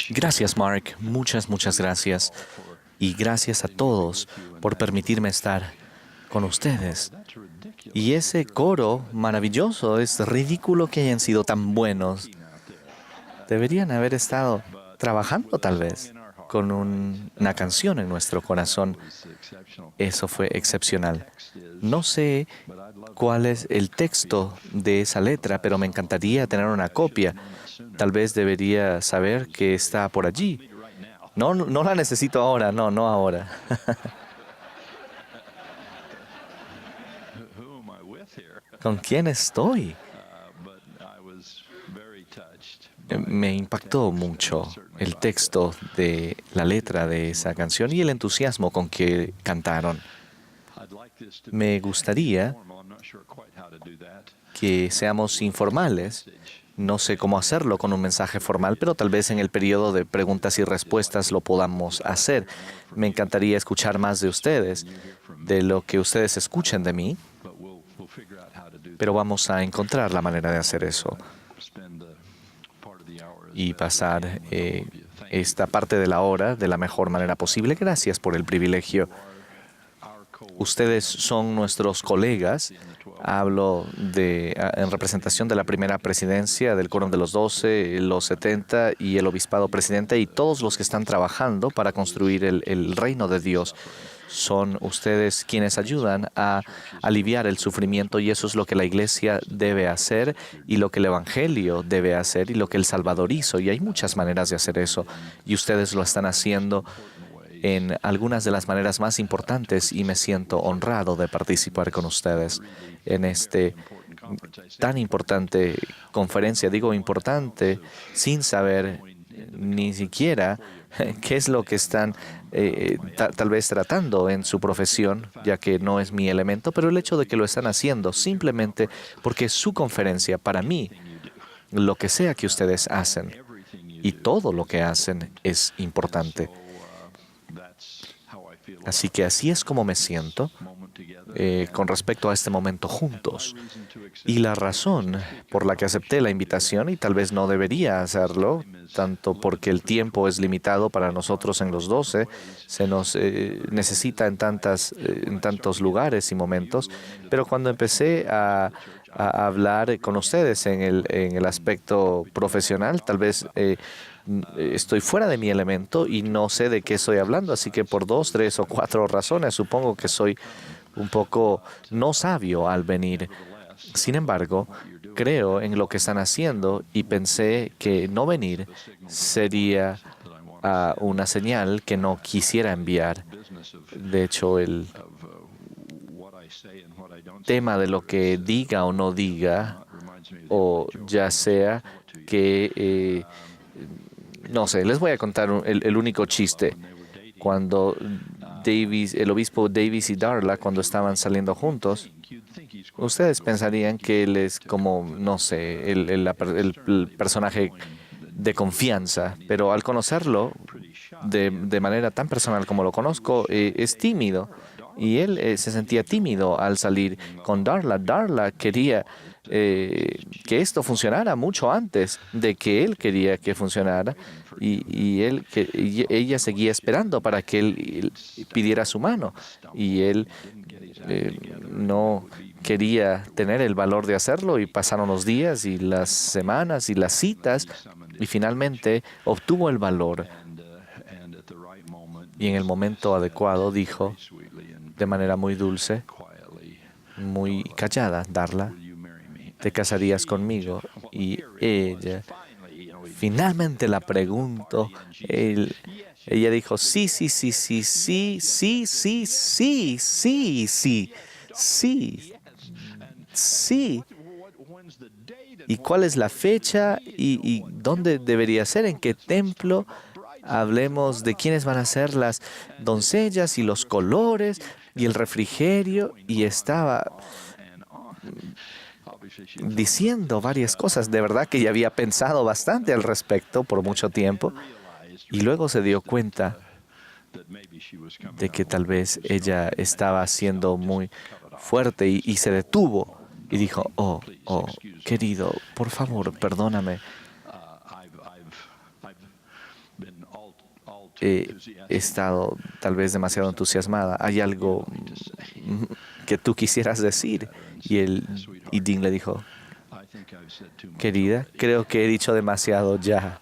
Gracias, Mark. Muchas gracias. Y gracias a todos por permitirme estar con ustedes. Y ese coro maravilloso, es ridículo que hayan sido tan buenos. Deberían haber estado trabajando tal vez con una canción en nuestro corazón. Eso fue excepcional. No sé cuál es el texto de esa letra, pero me encantaría tener una copia. Tal vez debería saber que está por allí. No la necesito ahora, no ahora. ¿Con quién estoy? Me impactó mucho el texto de la letra de esa canción y el entusiasmo con que cantaron. Me gustaría que seamos informales. No sé cómo hacerlo con un mensaje formal, pero tal vez en el periodo de preguntas y respuestas lo podamos hacer. Me encantaría escuchar más de ustedes, de lo que ustedes escuchen de mí, pero vamos a encontrar la manera de hacer eso y pasar esta parte de la hora de la mejor manera posible. Gracias por el privilegio. Ustedes son nuestros colegas. Hablo en representación de la primera presidencia, del Quórum de los 12, los 70 y el obispado presidente y todos los que están trabajando para construir el reino de Dios. Son ustedes quienes ayudan a aliviar el sufrimiento y eso es lo que la Iglesia debe hacer y lo que el Evangelio debe hacer y lo que el Salvador hizo. Y hay muchas maneras de hacer eso y ustedes lo están haciendo en algunas de las maneras más importantes y me siento honrado de participar con ustedes en este tan importante conferencia. Digo importante sin saber ni siquiera qué es lo que están tal vez tratando en su profesión, ya que no es mi elemento, pero el hecho de que lo están haciendo simplemente porque es su conferencia, para mí, lo que sea que ustedes hacen y todo lo que hacen es importante. Así que así es como me siento con respecto a este momento juntos. Y la razón por la que acepté la invitación, y tal vez no debería hacerlo, tanto porque el tiempo es limitado para nosotros en los 12, se nos necesita en tantos lugares y momentos, pero cuando empecé a hablar con ustedes en el aspecto profesional, tal vez estoy fuera de mi elemento y no sé de qué estoy hablando, así que por 2, 3 o 4 razones supongo que soy un poco no sabio al venir. Sin embargo, creo en lo que están haciendo y pensé que no venir sería una señal que no quisiera enviar. De hecho, el tema de lo que diga o no diga, o ya sea que no sé, les voy a contar el único chiste. Cuando el obispo Davis y Darla, cuando estaban saliendo juntos, ustedes pensarían que él es como, no sé, el personaje de confianza, pero al conocerlo de manera tan personal como lo conozco, es tímido. Y él se sentía tímido al salir con Darla. Darla quería que esto funcionara mucho antes de que él quería que funcionara y ella seguía esperando para que él pidiera su mano y él no quería tener el valor de hacerlo y pasaron los días y las semanas y las citas y finalmente obtuvo el valor y en el momento adecuado dijo de manera muy dulce, muy callada, Darla, ¿te casarías conmigo? Y ella, finalmente la pregunto, ella dijo, sí, sí, sí, sí, sí, sí, sí, sí, sí, sí, sí, sí. ¿Y cuál es la fecha? ¿Y dónde debería ser? ¿En qué templo? Hablemos de quiénes van a ser las doncellas y los colores y el refrigerio. Y estaba diciendo varias cosas. De verdad que ya había pensado bastante al respecto por mucho tiempo. Y luego se dio cuenta de que tal vez ella estaba siendo muy fuerte y se detuvo. Y dijo, oh, querido, por favor, perdóname. he estado tal vez demasiado entusiasmada. ¿Hay algo que tú quisieras decir? Y Dean le dijo, querida, creo que he dicho demasiado ya.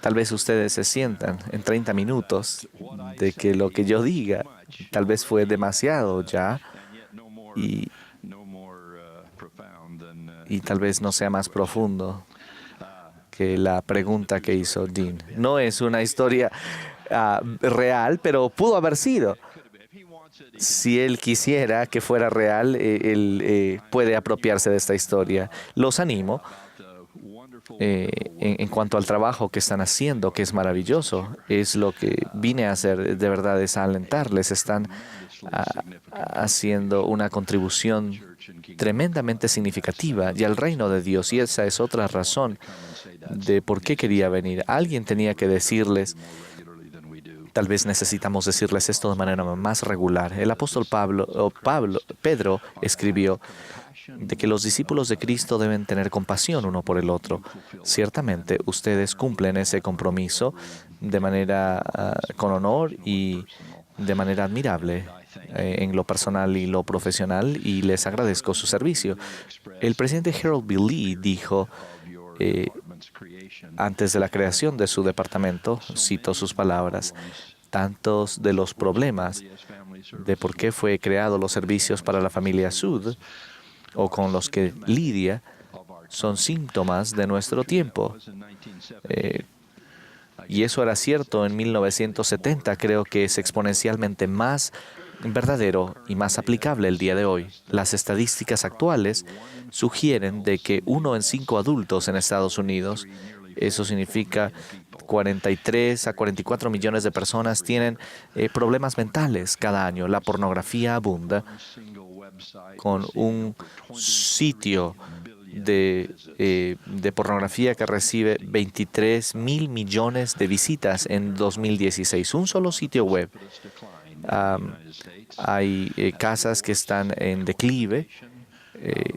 Tal vez ustedes se sientan en 30 minutos de que lo que yo diga tal vez fue demasiado ya y, y tal vez no sea más profundo que la pregunta que hizo Dean. No es una historia real, pero pudo haber sido. Si él quisiera que fuera real, él puede apropiarse de esta historia. Los animo en cuanto al trabajo que están haciendo, que es maravilloso. Es lo que vine a hacer, de verdad, es a alentarles. Están haciendo una contribución tremendamente significativa y al reino de Dios. Y esa es otra razón de por qué quería venir. Alguien tenía que decirles. Tal vez necesitamos decirles esto de manera más regular. El apóstol Pedro escribió de que los discípulos de Cristo deben tener compasión uno por el otro. Ciertamente, ustedes cumplen ese compromiso de manera con honor y de manera admirable en lo personal y lo profesional, y les agradezco su servicio. El presidente Harold B. Lee dijo, antes de la creación de su departamento, cito sus palabras, tantos de los problemas de por qué fue creado los servicios para la familia Sud o con los que lidia son síntomas de nuestro tiempo. Y eso era cierto en 1970, creo que es exponencialmente más verdadero y más aplicable el día de hoy. Las estadísticas actuales sugieren de que 1 en 5 adultos en Estados Unidos, eso significa 43 a 44 millones de personas, tienen problemas mentales cada año. La pornografía abunda con un sitio de pornografía que recibe 23.000 millones de visitas en 2016. Un solo sitio web. Hay casas que están en declive,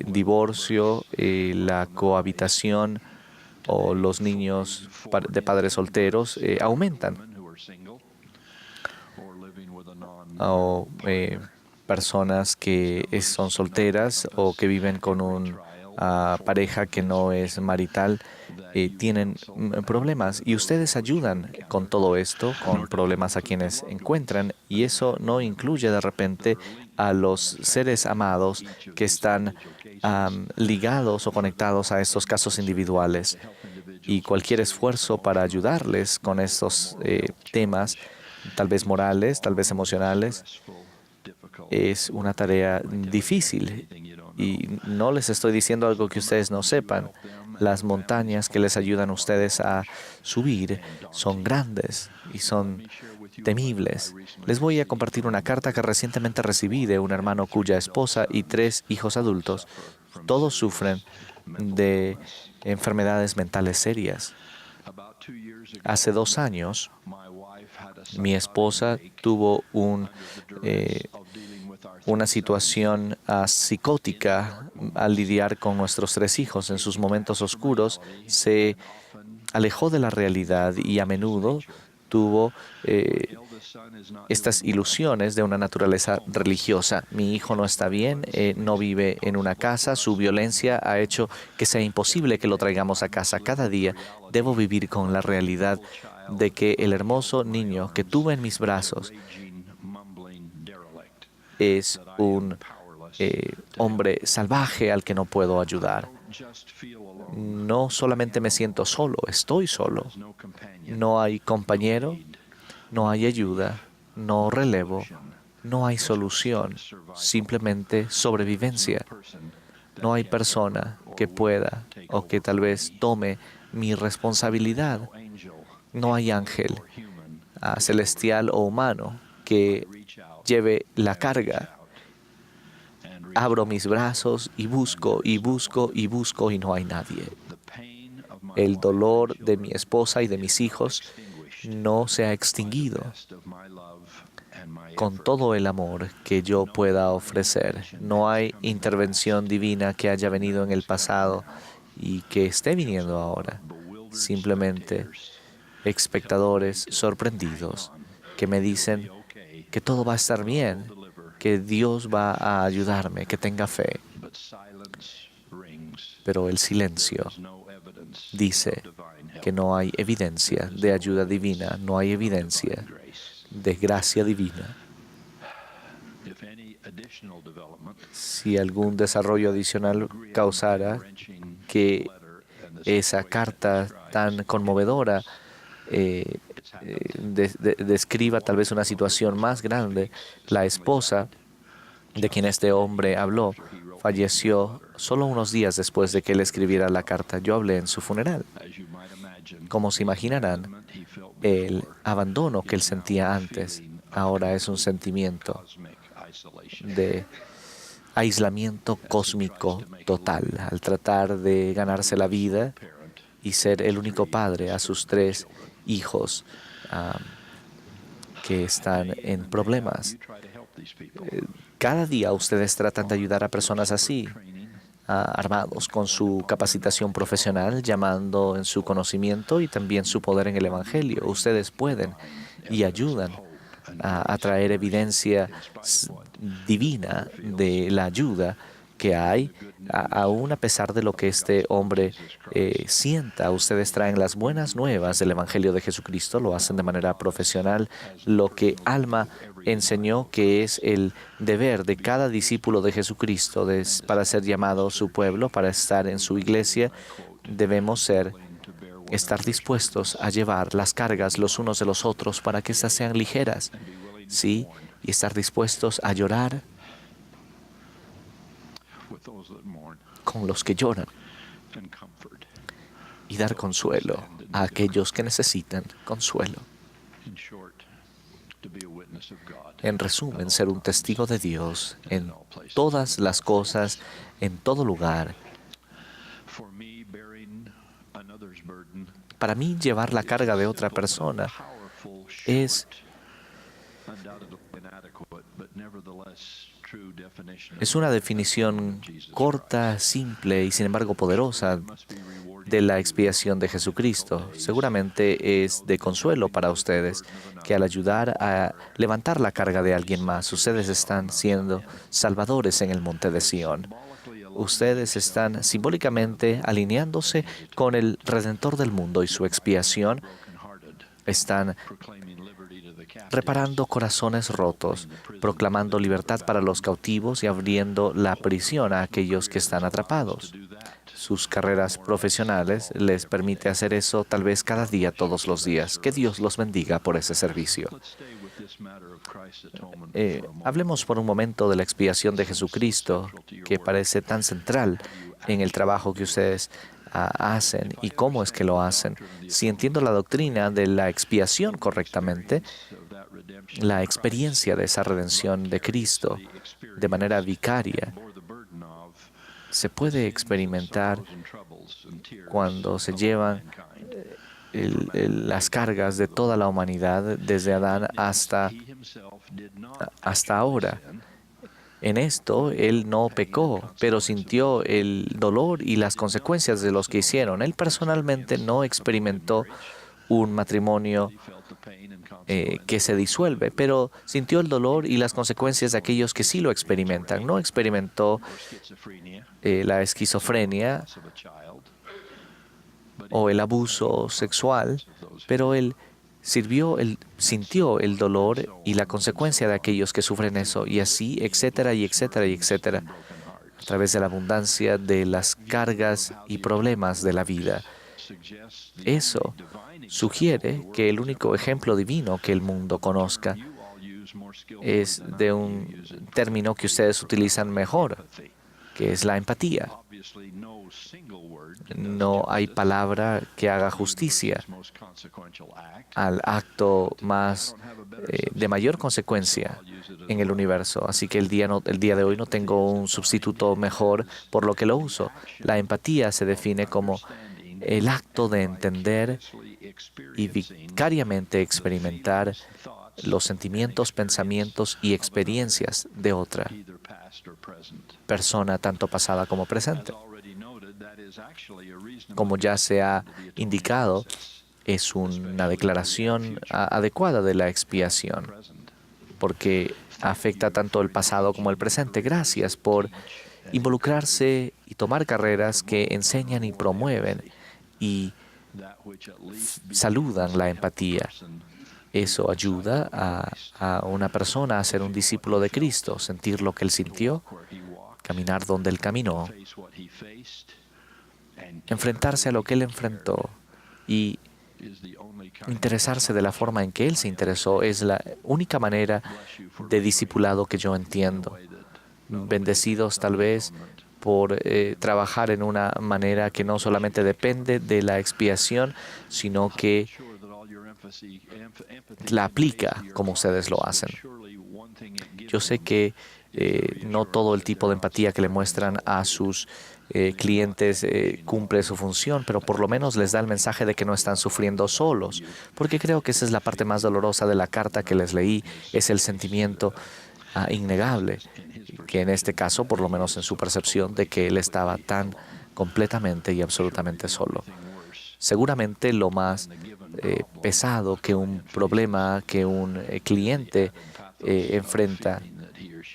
divorcio, la cohabitación o los niños de padres solteros aumentan. O personas que son solteras o que viven con una pareja que no es marital tienen problemas, y ustedes ayudan con todo esto, con problemas a quienes encuentran, y eso no incluye de repente a los seres amados que están ligados o conectados a estos casos individuales, y cualquier esfuerzo para ayudarles con estos temas, tal vez morales, tal vez emocionales, es una tarea difícil. Y no les estoy diciendo algo que ustedes no sepan. Las montañas que les ayudan a ustedes a subir son grandes y son temibles. Les voy a compartir una carta que recientemente recibí de un hermano cuya esposa y 3 hijos adultos, todos sufren de enfermedades mentales serias. Hace 2 años, mi esposa tuvo una situación psicótica al lidiar con nuestros 3 hijos. En sus momentos oscuros se alejó de la realidad y a menudo tuvo estas ilusiones de una naturaleza religiosa. Mi hijo no está bien, no vive en una casa, su violencia ha hecho que sea imposible que lo traigamos a casa cada día. Debo vivir con la realidad de que el hermoso niño que tuve en mis brazos es un hombre salvaje al que no puedo ayudar. No solamente me siento solo, estoy solo. No hay compañero, no hay ayuda, no relevo, no hay solución, simplemente sobrevivencia. No hay persona que pueda o que tal vez tome mi responsabilidad. No hay ángel celestial o humano que lleve la carga. Abro mis brazos y busco y busco y busco y no hay nadie. El dolor de mi esposa y de mis hijos no se ha extinguido. Con todo el amor que yo pueda ofrecer, no hay intervención divina que haya venido en el pasado y que esté viniendo ahora. Simplemente espectadores sorprendidos que me dicen que todo va a estar bien, que Dios va a ayudarme, que tenga fe. Pero el silencio dice que no hay evidencia de ayuda divina, no hay evidencia de gracia divina. Si algún desarrollo adicional causara que esa carta tan conmovedora describa tal vez una situación más grande, la esposa de quien este hombre habló falleció solo unos días después de que él escribiera la carta. Yo hablé en su funeral. Como se imaginarán, el abandono que él sentía antes ahora es un sentimiento de aislamiento cósmico total al tratar de ganarse la vida y ser el único padre a sus 3 hijos que están en problemas. Cada día ustedes tratan de ayudar a personas así, armados con su capacitación profesional, llamando en su conocimiento y también su poder en el Evangelio. Ustedes pueden y ayudan a traer evidencia divina de la ayuda que hay, aún a pesar de lo que este hombre sienta. Ustedes traen las buenas nuevas del Evangelio de Jesucristo, lo hacen de manera profesional, lo que Alma enseñó que es el deber de cada discípulo de Jesucristo para ser llamado su pueblo, para estar en su iglesia. Debemos estar dispuestos a llevar las cargas los unos de los otros para que éstas sean ligeras, ¿sí? Y estar dispuestos a llorar con los que lloran y dar consuelo a aquellos que necesitan consuelo. En resumen, ser un testigo de Dios en todas las cosas, en todo lugar. Para mí, llevar la carga de otra persona es una definición corta, simple y sin embargo poderosa de la expiación de Jesucristo. Seguramente es de consuelo para ustedes que al ayudar a levantar la carga de alguien más, ustedes están siendo salvadores en el monte de Sión. Ustedes están simbólicamente alineándose con el Redentor del mundo y su expiación. Están reparando corazones rotos, proclamando libertad para los cautivos y abriendo la prisión a aquellos que están atrapados. Sus carreras profesionales les permite hacer eso tal vez cada día, todos los días. Que Dios los bendiga por ese servicio. Hablemos por un momento de la expiación de Jesucristo, que parece tan central en el trabajo que ustedes hacen y cómo es que lo hacen. Si entiendo la doctrina de la expiación correctamente, la experiencia de esa redención de Cristo de manera vicaria se puede experimentar cuando se llevan las cargas de toda la humanidad desde Adán hasta ahora. En esto, él no pecó, pero sintió el dolor y las consecuencias de los que hicieron. Él personalmente no experimentó un matrimonio que se disuelve, pero sintió el dolor y las consecuencias de aquellos que sí lo experimentan. No experimentó la esquizofrenia o el abuso sexual, pero él sintió el dolor y la consecuencia de aquellos que sufren eso, y así, etcétera, y etcétera, y etcétera, a través de la abundancia de las cargas y problemas de la vida. Eso sugiere que el único ejemplo divino que el mundo conozca es de un término que ustedes utilizan mejor, que es la empatía. No hay palabra que haga justicia al acto de mayor consecuencia en el universo. Así que el día de hoy no tengo un sustituto mejor por lo que lo uso. La empatía se define como el acto de entender y vicariamente experimentar los sentimientos, pensamientos y experiencias de otra persona, tanto pasada como presente. Como ya se ha indicado, es una declaración adecuada de la expiación, porque afecta tanto el pasado como el presente. Gracias por involucrarse y tomar carreras que enseñan y promueven y saludan la empatía. Eso ayuda a una persona a ser un discípulo de Cristo, sentir lo que Él sintió, caminar donde Él caminó, enfrentarse a lo que Él enfrentó y interesarse de la forma en que Él se interesó. Es la única manera de discipulado que yo entiendo. Bendecidos tal vez por trabajar en una manera que no solamente depende de la expiación, sino que la aplica como ustedes lo hacen. Yo sé que no todo el tipo de empatía que le muestran a sus clientes cumple su función, pero por lo menos les da el mensaje de que no están sufriendo solos, porque creo que esa es la parte más dolorosa de la carta que les leí, es el sentimiento innegable, que en este caso, por lo menos en su percepción, de que él estaba tan completamente y absolutamente solo. Seguramente lo más pesado que un problema que un cliente enfrenta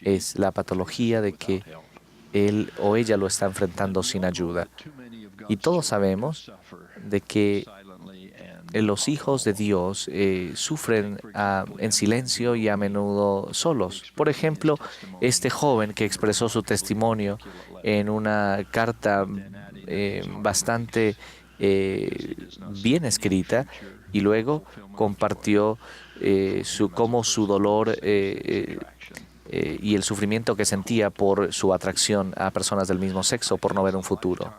es la patología de que él o ella lo está enfrentando sin ayuda. Y todos sabemos de que los hijos de Dios sufren en silencio y a menudo solos. Por ejemplo, este joven que expresó su testimonio en una carta bastante bien escrita y luego compartió cómo su dolor y el sufrimiento que sentía por su atracción a personas del mismo sexo, por no ver un futuro.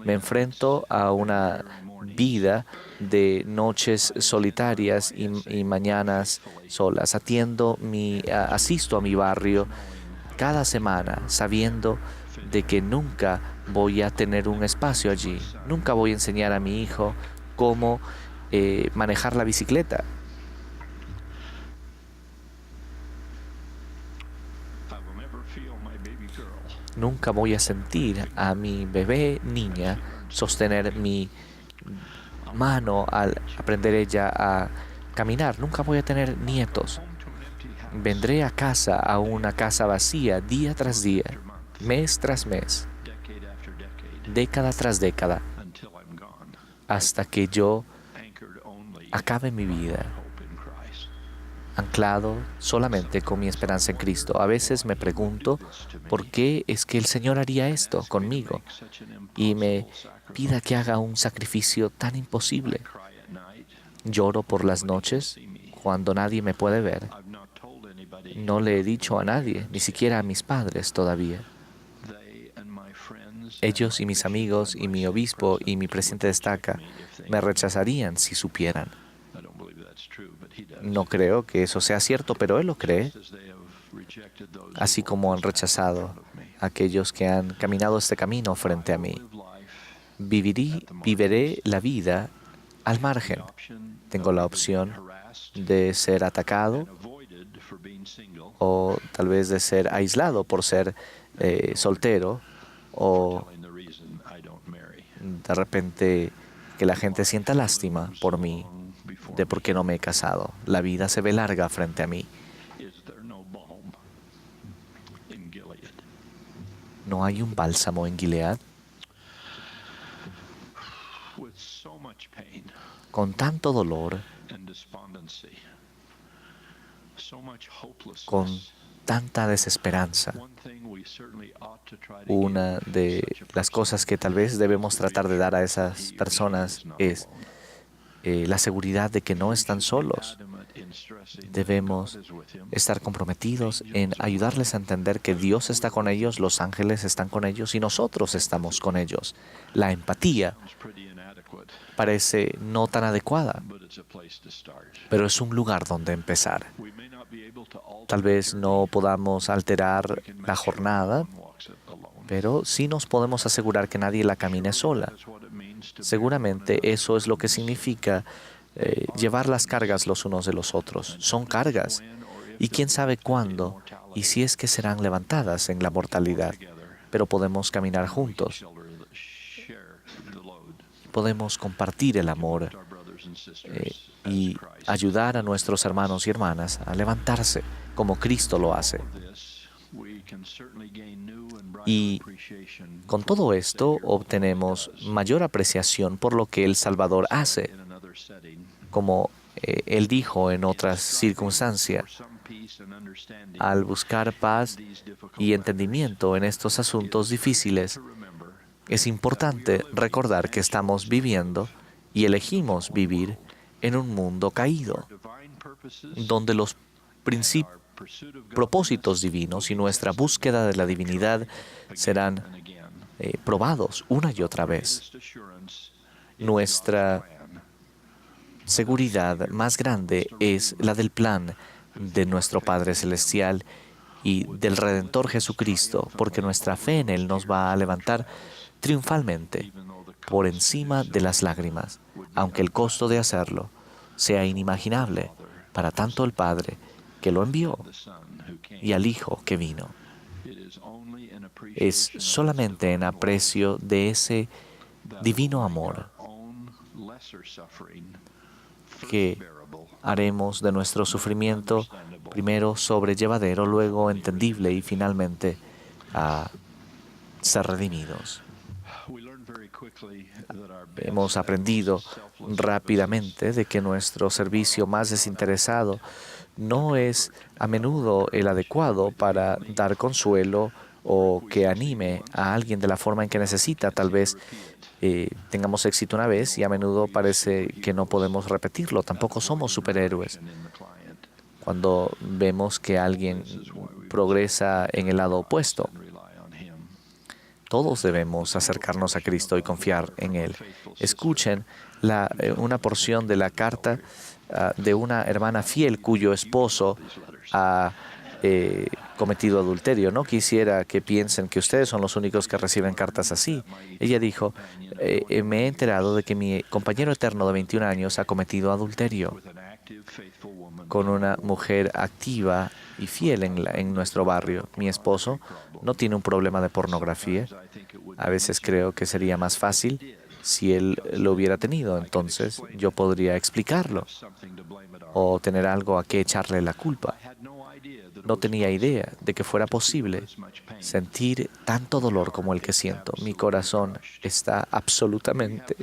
Me enfrento a una vida de noches solitarias y mañanas solas. Asisto a mi barrio cada semana sabiendo de que nunca voy a tener un espacio allí. Nunca voy a enseñar a mi hijo cómo manejar la bicicleta. Nunca voy a sentir a mi bebé niña sostener mi mano al aprender ella a caminar. Nunca voy a tener nietos. Vendré a casa, a una casa vacía, día tras día, mes tras mes, década tras década, hasta que yo acabe mi vida anclado solamente con mi esperanza en Cristo. A veces me pregunto por qué es que el Señor haría esto conmigo y me pida que haga un sacrificio tan imposible. Lloro por las noches cuando nadie me puede ver. No le he dicho a nadie, ni siquiera a mis padres todavía. Ellos y mis amigos y mi obispo y mi presidente de estaca me rechazarían si supieran. No creo que eso sea cierto, pero él lo cree, así como han rechazado a aquellos que han caminado este camino frente a mí. Viviré la vida al margen. Tengo la opción de ser atacado o tal vez de ser aislado por ser soltero o de repente que la gente sienta lástima por mí de por qué no me he casado. La vida se ve larga frente a mí. ¿No hay un bálsamo en Gilead? Con tanto dolor, con tanta desesperanza. Una de las cosas que tal vez debemos tratar de dar a esas personas es la seguridad de que no están solos. Debemos estar comprometidos en ayudarles a entender que Dios está con ellos, los ángeles están con ellos y nosotros estamos con ellos. La empatía parece no tan adecuada, pero es un lugar donde empezar. Tal vez no podamos alterar la jornada, pero sí nos podemos asegurar que nadie la camine sola. Seguramente eso es lo que significa llevar las cargas los unos de los otros. Son cargas. Y quién sabe cuándo y si es que serán levantadas en la mortalidad. Pero podemos caminar juntos. Podemos compartir el amor y ayudar a nuestros hermanos y hermanas a levantarse como Cristo lo hace. Y con todo esto obtenemos mayor apreciación por lo que el Salvador hace, como Él dijo en otras circunstancias. Al buscar paz y entendimiento en estos asuntos difíciles, es importante recordar que estamos viviendo y elegimos vivir en un mundo caído, donde los propósitos divinos y nuestra búsqueda de la divinidad serán probados una y otra vez. Nuestra seguridad más grande es la del plan de nuestro Padre Celestial y del Redentor Jesucristo, porque nuestra fe en Él nos va a levantar triunfalmente por encima de las lágrimas, aunque el costo de hacerlo sea inimaginable para tanto el Padre que lo envió y al Hijo que vino. Es solamente en aprecio de ese divino amor que haremos de nuestro sufrimiento primero sobrellevadero, luego entendible y finalmente a ser redimidos. Hemos aprendido rápidamente de que nuestro servicio más desinteresado no es a menudo el adecuado para dar consuelo o que anime a alguien de la forma en que necesita. Tal vez tengamos éxito una vez y a menudo parece que no podemos repetirlo. Tampoco somos superhéroes. Cuando vemos que alguien progresa en el lado opuesto, todos debemos acercarnos a Cristo y confiar en Él. Escuchen una porción de la carta de una hermana fiel cuyo esposo ha cometido adulterio. No quisiera que piensen que ustedes son los únicos que reciben cartas así. Ella dijo, me he enterado de que mi compañero eterno de 21 años ha cometido adulterio con una mujer activa y fiel en nuestro barrio. Mi esposo no tiene un problema de pornografía. A veces creo que sería más fácil si él lo hubiera tenido. Entonces yo podría explicarlo o tener algo a qué echarle la culpa. No tenía idea de que fuera posible sentir tanto dolor como el que siento. Mi corazón está absolutamente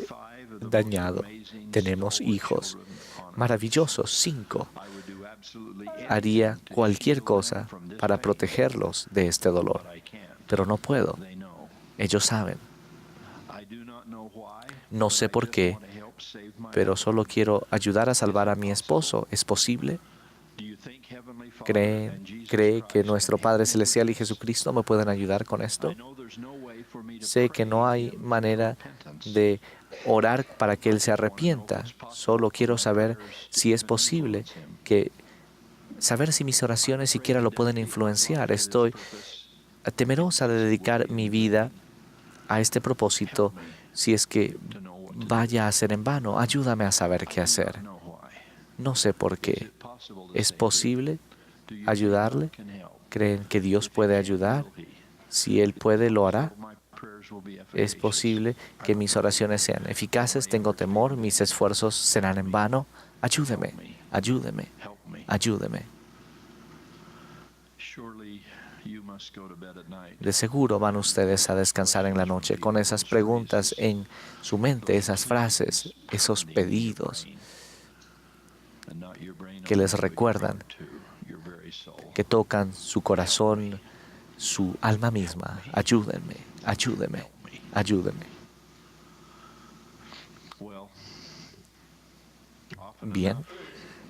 dañado. Tenemos hijos maravillosos, 5. Haría cualquier cosa para protegerlos de este dolor, pero no puedo. Ellos saben. No sé por qué, pero solo quiero ayudar a salvar a mi esposo. ¿Es posible? ¿Cree que nuestro Padre Celestial y Jesucristo me pueden ayudar con esto? Sé que no hay manera de orar para que Él se arrepienta. Solo quiero saber si es posible saber si mis oraciones siquiera lo pueden influenciar. Estoy temerosa de dedicar mi vida a este propósito si es que vaya a ser en vano. Ayúdame a saber qué hacer. No sé por qué. ¿Es posible ayudarle? ¿Creen que Dios puede ayudar? Si Él puede, lo hará. ¿Es posible que mis oraciones sean eficaces? Tengo temor, mis esfuerzos serán en vano. Ayúdeme, ayúdeme, ayúdeme. De seguro van ustedes a descansar en la noche con esas preguntas en su mente, esas frases, esos pedidos que les recuerdan, que tocan su corazón, su alma misma. Ayúdenme, ayúdeme, ayúdeme. Bien,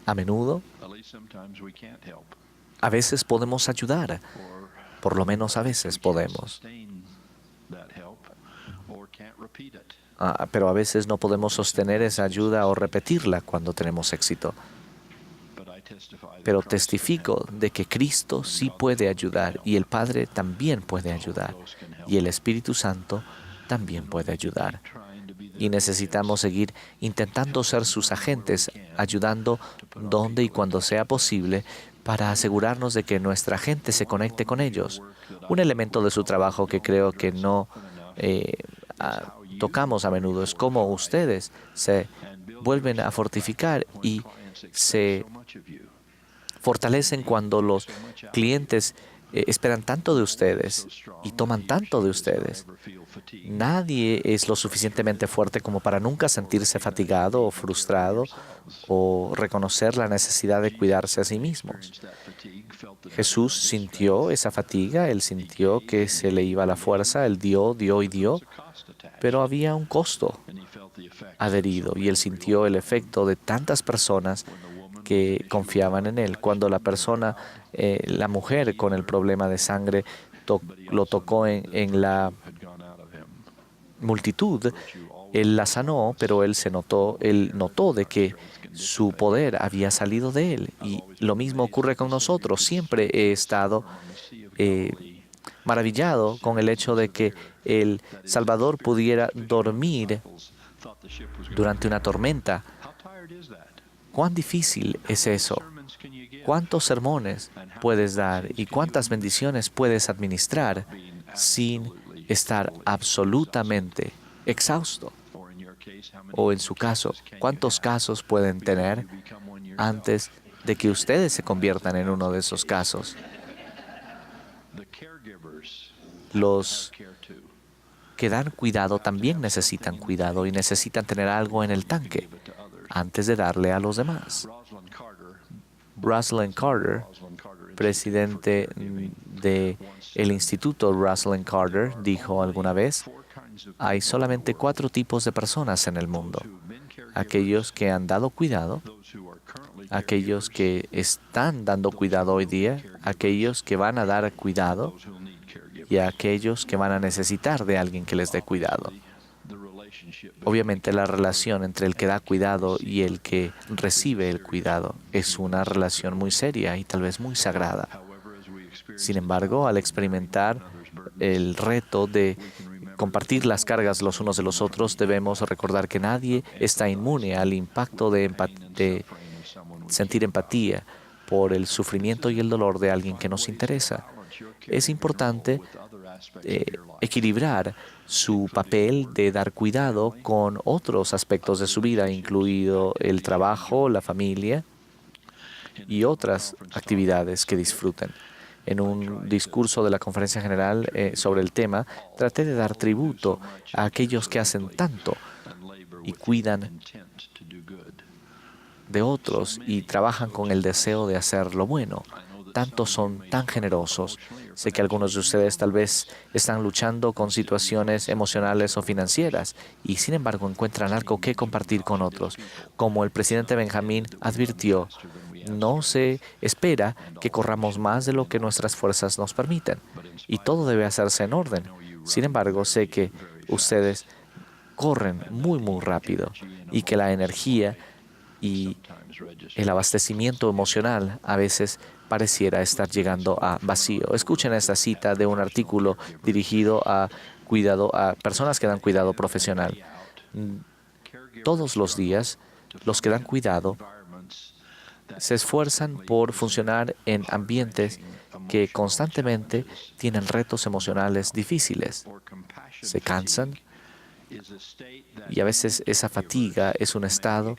a menudo, a veces podemos ayudar, por lo menos a veces podemos. Pero a veces no podemos sostener esa ayuda o repetirla cuando tenemos éxito. Pero testifico de que Cristo sí puede ayudar y el Padre también puede ayudar y el Espíritu Santo también puede ayudar. y necesitamos seguir intentando ser sus agentes, ayudando donde y cuando sea posible para asegurarnos de que nuestra gente se conecte con ellos. Un elemento de su trabajo que creo que no eh, tocamos a menudo es cómo ustedes se vuelven a fortificar y se fortalecen cuando los clientes esperan tanto de ustedes y toman tanto de ustedes. Nadie es lo suficientemente fuerte como para nunca sentirse fatigado o frustrado o reconocer la necesidad de cuidarse a sí mismos. Jesús sintió esa fatiga, él sintió que se le iba la fuerza, él dio, dio y dio, pero había un costo adherido y él sintió el efecto de tantas personas que confiaban en él. Cuando la persona, la mujer con el problema de sangre, lo tocó en la multitud, él la sanó, pero él notó de que su poder había salido de él. Y lo mismo ocurre con nosotros. Siempre he estado maravillado con el hecho de que el Salvador pudiera dormir durante una tormenta. ¿Cuán difícil es eso? ¿Cuántos sermones puedes dar y cuántas bendiciones puedes administrar sin estar absolutamente exhausto? O en su caso, ¿cuántos casos pueden tener antes de que ustedes se conviertan en uno de esos casos? Los que dan cuidado también necesitan cuidado y necesitan tener algo en el tanque antes de darle a los demás. Rosalind Carter, presidente del Instituto Rosalind Carter, dijo alguna vez: hay solamente 4 tipos de personas en el mundo: aquellos que han dado cuidado, aquellos que están dando cuidado hoy día, aquellos que van a dar cuidado y aquellos que van a necesitar de alguien que les dé cuidado. Obviamente la relación entre el que da cuidado y el que recibe el cuidado es una relación muy seria y tal vez muy sagrada. Sin embargo, al experimentar el reto de compartir las cargas los unos de los otros, debemos recordar que nadie está inmune al impacto de sentir empatía por el sufrimiento y el dolor de alguien que nos interesa. Es importante equilibrar su papel de dar cuidado con otros aspectos de su vida, incluido el trabajo, la familia y otras actividades que disfruten. En un discurso de la Conferencia General sobre el tema, traté de dar tributo a aquellos que hacen tanto y cuidan de otros y trabajan con el deseo de hacer lo bueno. Tantos son tan generosos. Sé que algunos de ustedes tal vez están luchando con situaciones emocionales o financieras y sin embargo encuentran algo que compartir con otros. Como el presidente Benjamín advirtió, no se espera que corramos más de lo que nuestras fuerzas nos permiten y todo debe hacerse en orden. Sin embargo, sé que ustedes corren muy, muy rápido y que la energía y el abastecimiento emocional a veces pareciera estar llegando a vacío. Escuchen esta cita de un artículo dirigido a personas que dan cuidado profesional. Todos los días, los que dan cuidado se esfuerzan por funcionar en ambientes que constantemente tienen retos emocionales difíciles. Se cansan y a veces esa fatiga es un estado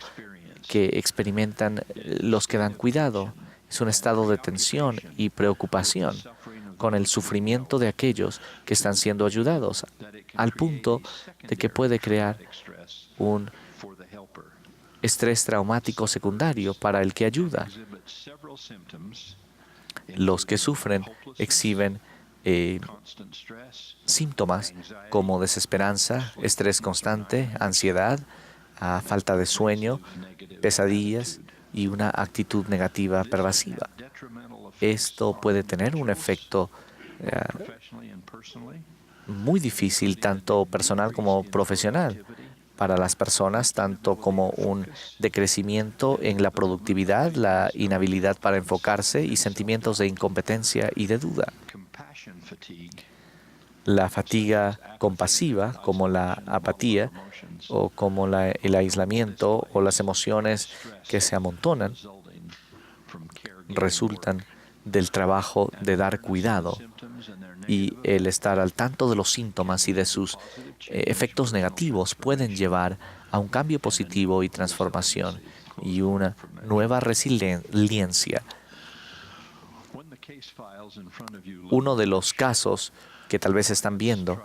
que experimentan los que dan cuidado. Es un estado de tensión y preocupación con el sufrimiento de aquellos que están siendo ayudados, al punto de que puede crear un estrés traumático secundario para el que ayuda. Los que sufren exhiben síntomas como desesperanza, estrés constante, ansiedad, falta de sueño, pesadillas y una actitud negativa pervasiva. Esto puede tener un efecto muy difícil, tanto personal como profesional, para las personas, tanto como un decrecimiento en la productividad, la inhabilidad para enfocarse y sentimientos de incompetencia y de duda. la fatiga compasiva, como la apatía, o como el aislamiento o las emociones que se amontonan, resultan del trabajo de dar cuidado y el estar al tanto de los síntomas y de sus efectos negativos pueden llevar a un cambio positivo y transformación y una nueva resiliencia. Uno de los casos que tal vez están viendo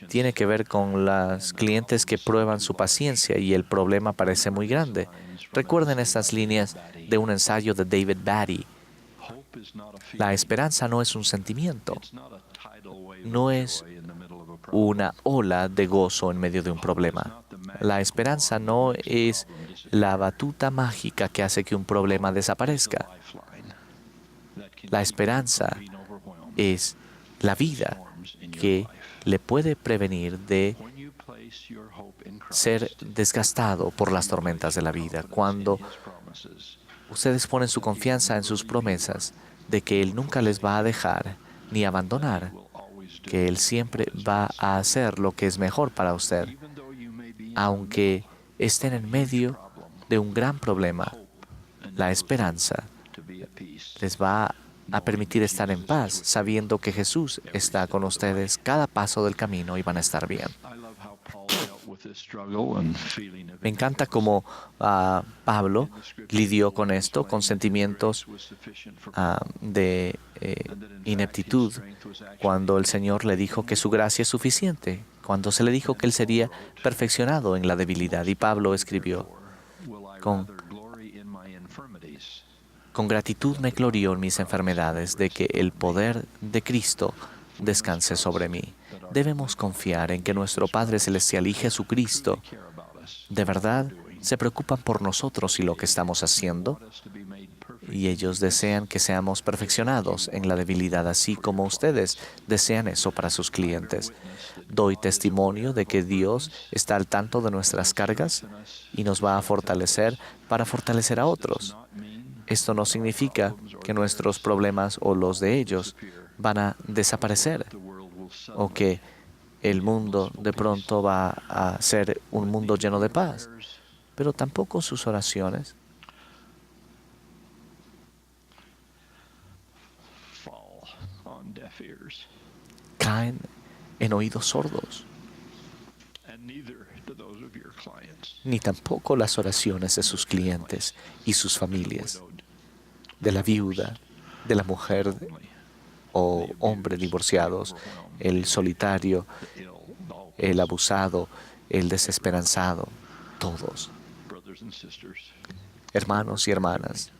tiene que ver con las clientes que prueban su paciencia y el problema parece muy grande. Recuerden estas líneas de un ensayo de David Batty. La esperanza no es un sentimiento, no es una ola de gozo en medio de un problema. La esperanza no es la batuta mágica que hace que un problema desaparezca. La esperanza es la vida que le puede prevenir de ser desgastado por las tormentas de la vida. Cuando ustedes ponen su confianza en sus promesas de que Él nunca les va a dejar ni abandonar, que Él siempre va a hacer lo que es mejor para usted, aunque estén en medio de un gran problema, la esperanza les va a permitir estar en paz, sabiendo que Jesús está con ustedes cada paso del camino y van a estar bien. Me encanta cómo Pablo lidió con esto, con sentimientos de ineptitud, cuando el Señor le dijo que su gracia es suficiente, cuando se le dijo que Él sería perfeccionado en la debilidad. Y Pablo escribió, con gratitud me glorío en mis enfermedades, de que el poder de Cristo descanse sobre mí. Debemos confiar en que nuestro Padre Celestial y Jesucristo de verdad se preocupan por nosotros y lo que estamos haciendo, y ellos desean que seamos perfeccionados en la debilidad, así como ustedes desean eso para sus clientes. Doy testimonio de que Dios está al tanto de nuestras cargas y nos va a fortalecer para fortalecer a otros. Esto no significa que nuestros problemas o los de ellos van a desaparecer o que el mundo de pronto va a ser un mundo lleno de paz, pero tampoco sus oraciones caen en oídos sordos, ni tampoco las oraciones de sus clientes y sus familias, de la viuda, de la mujer o hombre divorciados, el solitario, el abusado, el desesperanzado, todos. Hermanos y hermanas,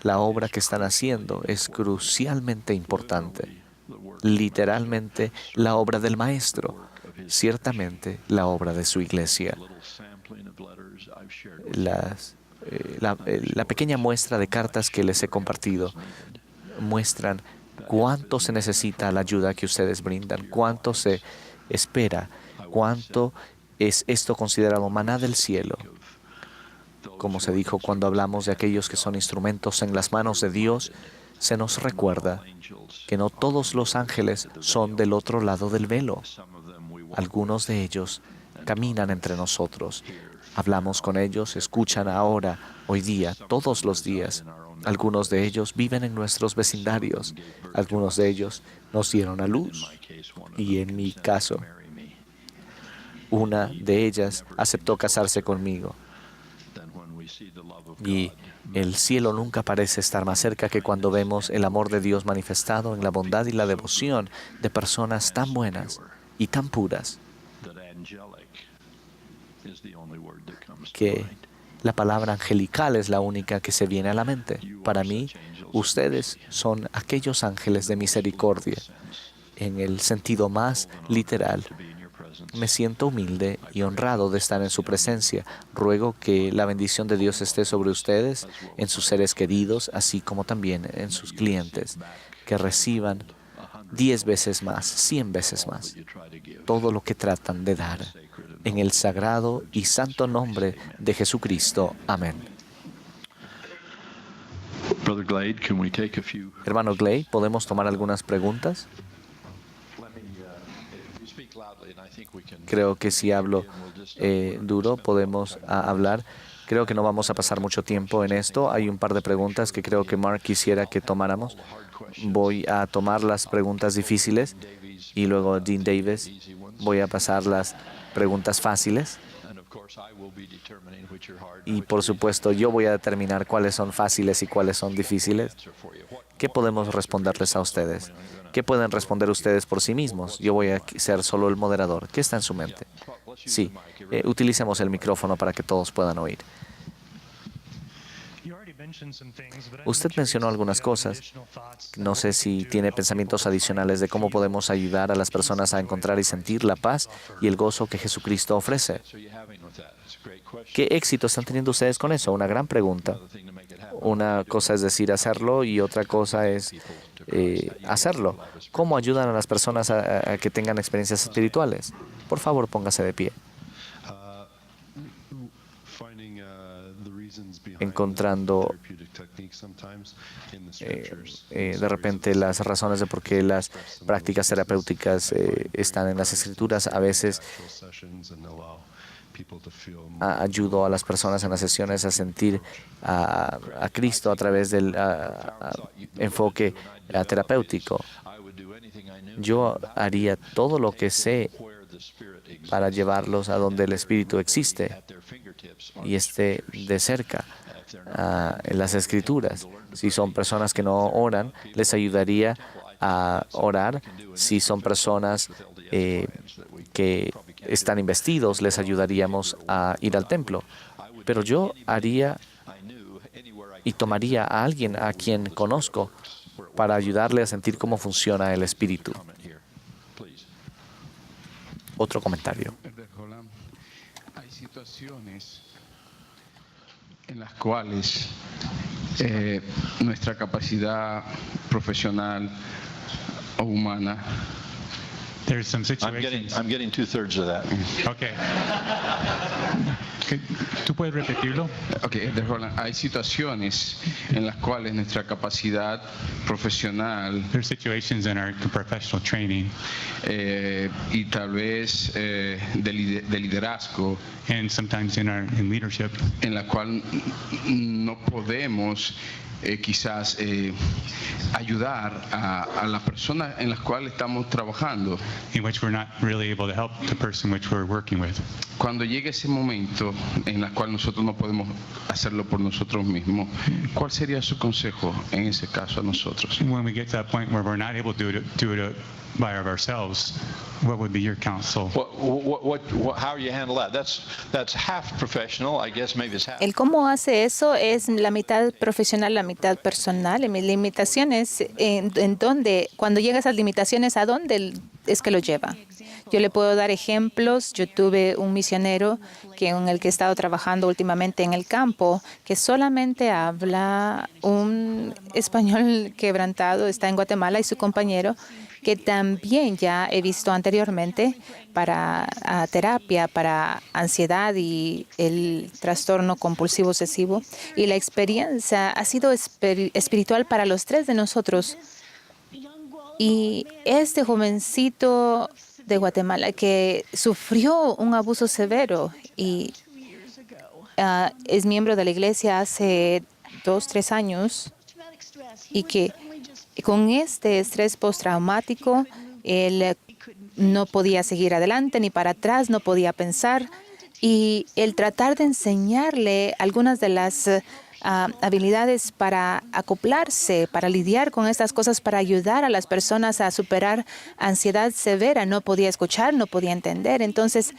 la obra que están haciendo es crucialmente importante. Literalmente la obra del Maestro, ciertamente la obra de su iglesia. La pequeña muestra de cartas que les he compartido muestran cuánto se necesita la ayuda que ustedes brindan, cuánto se espera, cuánto es esto considerado maná del cielo. Como se dijo cuando hablamos de aquellos que son instrumentos en las manos de Dios, se nos recuerda que no todos los ángeles son del otro lado del velo. Algunos de ellos caminan entre nosotros. Hablamos con ellos, escuchan ahora, hoy día, todos los días. Algunos de ellos viven en nuestros vecindarios. Algunos de ellos nos dieron a luz. Y en mi caso, una de ellas aceptó casarse conmigo. Y el cielo nunca parece estar más cerca que cuando vemos el amor de Dios manifestado en la bondad y la devoción de personas tan buenas y tan puras que la palabra angelical es la única que se viene a la mente. Para mí, ustedes son aquellos ángeles de misericordia en el sentido más literal. Me siento humilde y honrado de estar en su presencia. Ruego que la bendición de Dios esté sobre ustedes, en sus seres queridos, así como también en sus clientes, que reciban 10 veces más, 100 veces más, todo lo que tratan de dar. En el sagrado y santo nombre de Jesucristo. Amén. Brother Glade, can we take a few? Hermano Glade, ¿podemos tomar algunas preguntas? Creo que si hablo duro podemos hablar. Creo que no vamos a pasar mucho tiempo en esto. Hay un par de preguntas que creo que Mark quisiera que tomáramos. Voy a tomar las preguntas difíciles y luego Dean Davis. Voy a pasar las preguntas fáciles. Y por supuesto, yo voy a determinar cuáles son fáciles y cuáles son difíciles. ¿Qué podemos responderles a ustedes? ¿Qué pueden responder ustedes por sí mismos? Yo voy a ser solo el moderador. ¿Qué está en su mente? Sí, utilicemos el micrófono para que todos puedan oír. Usted mencionó algunas cosas. No sé si tiene pensamientos adicionales de cómo podemos ayudar a las personas a encontrar y sentir la paz y el gozo que Jesucristo ofrece. ¿Qué éxito están teniendo ustedes con eso? Una gran pregunta. Una cosa es decir hacerlo y otra cosa es hacerlo. ¿Cómo ayudan a las personas a que tengan experiencias espirituales? Por favor, póngase de pie. Encontrando de repente las razones de por qué las prácticas terapéuticas están en las Escrituras. A veces ayudo a las personas en las sesiones a sentir a Cristo a través del enfoque terapéutico. Yo haría todo lo que sé para llevarlos a donde el Espíritu existe y esté de cerca en las Escrituras. Si son personas que no oran, les ayudaría a orar. Si son personas que están investidos, les ayudaríamos a ir al templo. Pero yo haría y tomaría a alguien a quien conozco para ayudarle a sentir cómo funciona el Espíritu. Otro comentario. Hay situaciones en las cuales nuestra capacidad profesional o humana. There's some situations. I'm getting 2/3 of that. Okay. ¿Tú puedes repetirlo? Okay, hay situaciones en las cuales nuestra capacidad profesional There's situations in our professional training y tal vez de liderazgo and sometimes in leadership en la cual no podemos quizás ayudar a la persona en la cual estamos trabajando. in which we're not really able to help the person which we're working with. Cuando llegue ese momento en el cual nosotros no podemos hacerlo por nosotros mismos, ¿cuál sería su consejo en ese caso a nosotros? When we get to that point where we're not able to do it by ourselves, what would be your counsel? How you handle that? That's half professional, I guess. Maybe it's half. El cómo hace eso es la mitad profesional, la mitad personal. Y mis limitaciones, en dónde, cuando llega a esas limitaciones, ¿a dónde es que lo lleva? Yo le puedo dar ejemplos. Yo tuve un misionero con el que he estado trabajando últimamente en el campo, que solamente habla un español quebrantado, está en Guatemala, y su compañero, que también ya he visto anteriormente para terapia, para ansiedad y el trastorno compulsivo obsesivo. Y la experiencia ha sido espiritual para los tres de nosotros. Y este jovencito de Guatemala que sufrió un abuso severo y es miembro de la iglesia hace 2-3 años, y que con este estrés postraumático él no podía seguir adelante ni para atrás, no podía pensar, y el tratar de enseñarle algunas de las habilidades para acoplarse, para lidiar con estas cosas, para ayudar a las personas a superar ansiedad severa. No podía escuchar, no podía entender. Entonces,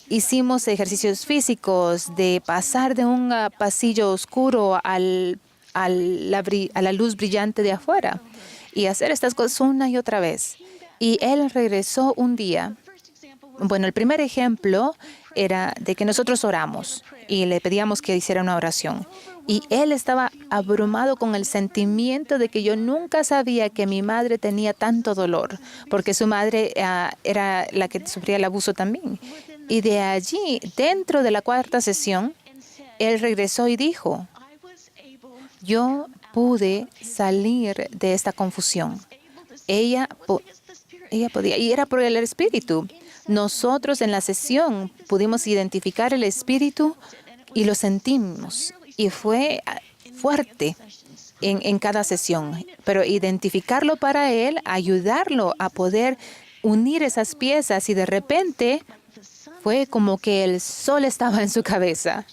hicimos ejercicios físicos de pasar de un pasillo oscuro a la luz brillante de afuera y hacer estas cosas una y otra vez. Y él regresó un día. Bueno, el primer ejemplo era de que nosotros oramos y le pedíamos que hiciera una oración. Y él estaba abrumado con el sentimiento de que yo nunca sabía que mi madre tenía tanto dolor, porque su madre era la que sufría el abuso también. Y de allí, dentro de la 4ª sesión, él regresó y dijo, yo pude salir de esta confusión. ella podía, y era por el Espíritu. Nosotros en la sesión pudimos identificar el Espíritu y lo sentimos. Y fue fuerte en cada sesión. Pero identificarlo para él, ayudarlo a poder unir esas piezas, y de repente fue como que el sol estaba en su cabeza.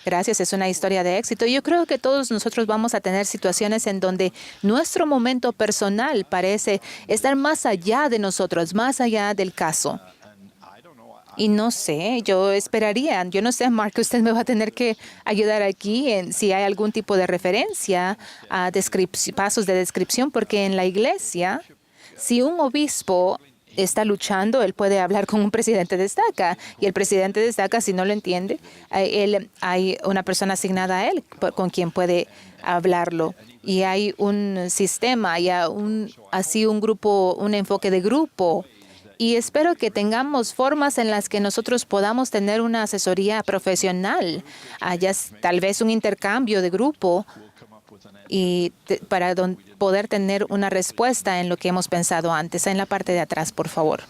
Gracias, es una historia de éxito. Yo creo que todos nosotros vamos a tener situaciones en donde nuestro momento personal parece estar más allá de nosotros, más allá del caso. Y no sé, yo esperaría, yo no sé, Mark, usted me va a tener que ayudar aquí en si hay algún tipo de referencia a pasos de descripción, porque en la iglesia, si un obispo está luchando, él puede hablar con un presidente de estaca, y el presidente de estaca, si no lo entiende, hay una persona asignada a él con quien puede hablarlo. Y hay un sistema, hay un grupo, un enfoque de grupo. Y espero que tengamos formas en las que nosotros podamos tener una asesoría profesional, tal vez un intercambio de grupo, y para poder tener una respuesta en lo que hemos pensado antes. En la parte de atrás, por favor.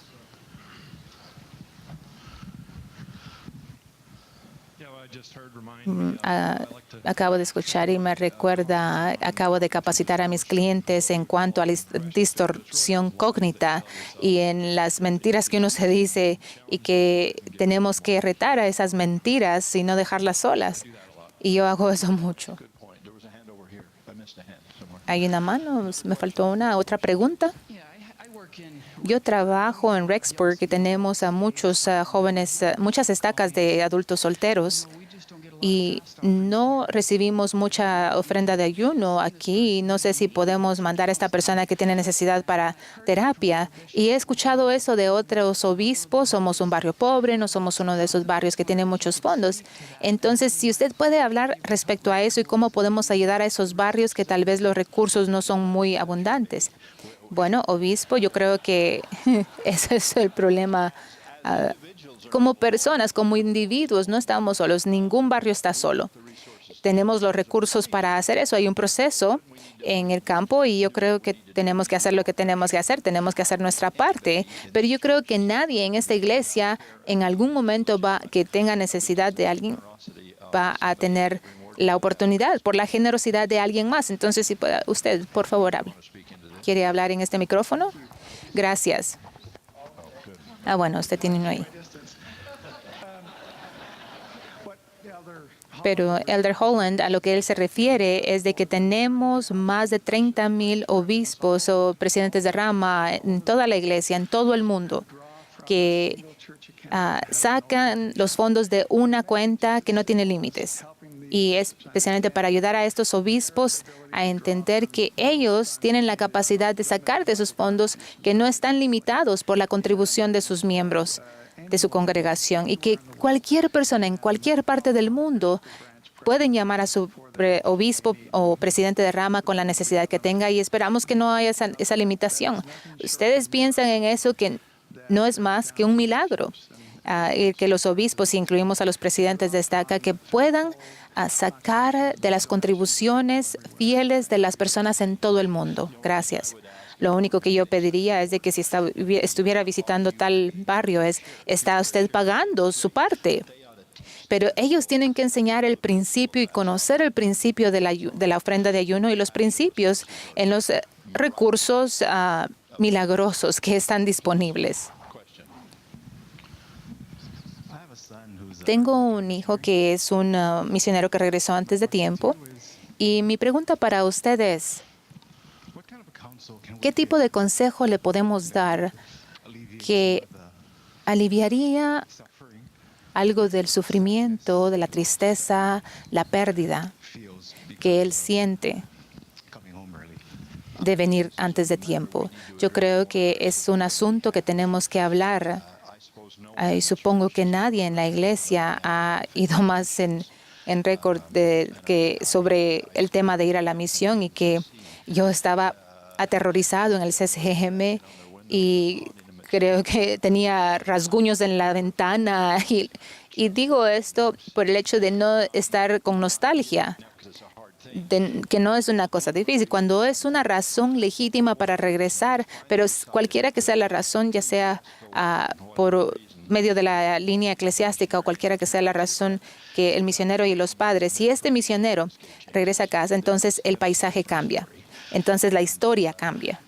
Acabo de escuchar y me recuerda, acabo de capacitar a mis clientes en cuanto a la distorsión cógnita y en las mentiras que uno se dice, y que tenemos que retar a esas mentiras y no dejarlas solas. Y yo hago eso mucho. ¿Hay una mano? Me faltó otra pregunta. Yo trabajo en Rexburg y tenemos a muchos jóvenes, muchas estacas de adultos solteros, y no recibimos mucha ofrenda de ayuno aquí. No sé si podemos mandar a esta persona que tiene necesidad para terapia. Y he escuchado eso de otros obispos. Somos un barrio pobre, no somos uno de esos barrios que tiene muchos fondos. Entonces, si usted puede hablar respecto a eso y cómo podemos ayudar a esos barrios que tal vez los recursos no son muy abundantes. Bueno, obispo, yo creo que ese es el problema. Como personas, como individuos, no estamos solos. Ningún barrio está solo. Tenemos los recursos para hacer eso. Hay un proceso en el campo, y yo creo que tenemos que hacer lo que tenemos que hacer. Tenemos que hacer nuestra parte. Pero yo creo que nadie en esta iglesia en algún momento que tenga necesidad de alguien va a tener la oportunidad por la generosidad de alguien más. Entonces, si puede, usted, por favor, hable. ¿Quiere hablar en este micrófono? Gracias. Bueno, usted tiene uno ahí. Pero Elder Holland, a lo que él se refiere es de que tenemos más de 30,000 obispos o presidentes de rama en toda la iglesia, en todo el mundo, que sacan los fondos de una cuenta que no tiene límites. Y es especialmente para ayudar a estos obispos a entender que ellos tienen la capacidad de sacar de esos fondos que no están limitados por la contribución de sus miembros de su congregación, y que cualquier persona en cualquier parte del mundo pueden llamar a su obispo o presidente de rama con la necesidad que tenga, y esperamos que no haya esa limitación. Ustedes piensan en eso, que no es más que un milagro. Que los obispos, si incluimos a los presidentes de estaca, que puedan sacar de las contribuciones fieles de las personas en todo el mundo. Gracias. Lo único que yo pediría es de que si estuviera visitando tal barrio, ¿está usted pagando su parte? Pero ellos tienen que enseñar el principio y conocer el principio de la ofrenda de ayuno y los principios en los recursos milagrosos que están disponibles. Tengo un hijo que es un misionero que regresó antes de tiempo, y mi pregunta para usted es, ¿qué tipo de consejo le podemos dar que aliviaría algo del sufrimiento, de la tristeza, la pérdida que él siente de venir antes de tiempo? Yo creo que es un asunto que tenemos que hablar. Y supongo que nadie en la iglesia ha ido más en récord sobre el tema de ir a la misión, y que yo estaba aterrorizado en el CCGM y creo que tenía rasguños en la ventana. Y digo esto por el hecho de no estar con nostalgia, que no es una cosa difícil, cuando es una razón legítima para regresar, pero cualquiera que sea la razón, ya sea por medio de la línea eclesiástica o cualquiera que sea la razón que el misionero y los padres, si este misionero regresa a casa, entonces el paisaje cambia, entonces la historia cambia.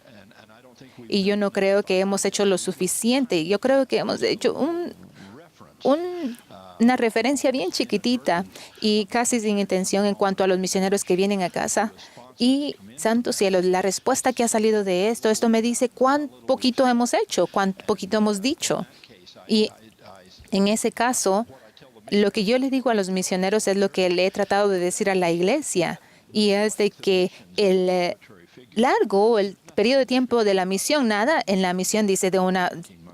Y yo no creo que hemos hecho lo suficiente. Yo creo que hemos hecho una referencia bien chiquitita y casi sin intención en cuanto a los misioneros que vienen a casa. Y, santo cielo, la respuesta que ha salido de esto me dice cuán poquito hemos hecho, cuán poquito hemos dicho. Y en ese caso, lo que yo le digo a los misioneros es lo que le he tratado de decir a la iglesia, y es de que el periodo de tiempo de la misión, nada en la misión dice de un